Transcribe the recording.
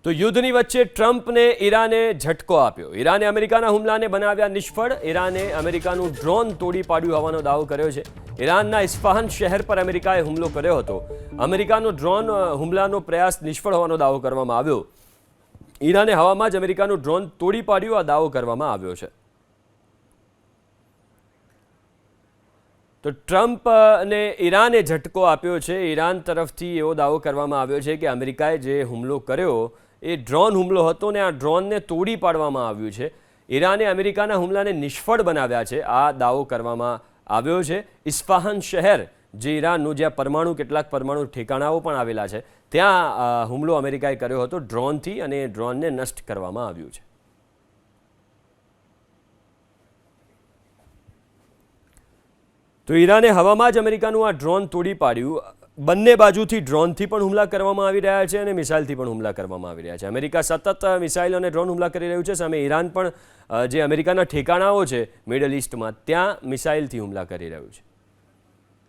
તો યુદ્ધની વચ્ચે ટ્રમ્પને ઈરાને ઝટકો આપ્યો। ઈરાને અમેરિકાના હુમલાને બનાવ્યા નિષ્ફળ। ઈરાને અમેરિકાનું ડ્રોન તોડી પાડ્યું હોવાનો દાવો કર્યો છે। ઈરાનના ઇસ્ફહાન શહેર પર અમેરિકાએ હુમલો કર્યો હતો। અમેરિકાનો ડ્રોન હુમલાનો પ્રયાસ નિષ્ફળ હોવાનો દાવો કરવામાં આવ્યો। ઈરાને હવામાં જ અમેરિકાનું ડ્રોન તોડી પાડ્યું, આ દાવો કરવામાં આવ્યો છે। તો ટ્રમ્પને ઈરાને ઝટકો આપ્યો છે। ઈરાન તરફથી એવો દાવો કરવામાં આવ્યો છે કે અમેરિકાએ જે હુમલો કર્યો એ ડ્રોન હુમલો હતો ને આ ડ્રોનને તોડી પાડવામાં આવ્યું છે। ઈરાને અમેરિકાના હુમલાને નિષ્ફળ બનાવ્યા છે, આ દાવો કરવામાં આવ્યો છે। ઇસ્ફહાન શહેર જે ઈરાનનું, જ્યાં કેટલાક પરમાણુ ઠેકાણાઓ પણ આવેલા છે, ત્યાં હુમલો અમેરિકાએ કર્યો હતો ડ્રોનથી અને ડ્રોનને નષ્ટ કરવામાં આવ્યું છે। તો ઈરાને હવામાં જ અમેરિકાનું આ ડ્રોન તોડી પાડ્યું। બંને બાજુથી ડ્રોનથી પણ હુમલા કરવામાં આવી રહ્યા છે અને મિસાઇલથી પણ હુમલા કરવામાં આવી રહ્યા છે। અમેરિકા સતત મિસાઇલ અને ડ્રોન હુમલા કરી રહ્યું છે, સામે ઈરાન પણ જે અમેરિકાના ઠેકાણાઓ છે મિડલ ઇસ્ટમાં, ત્યાં મિસાઇલથી હુમલા કરી રહ્યું છે।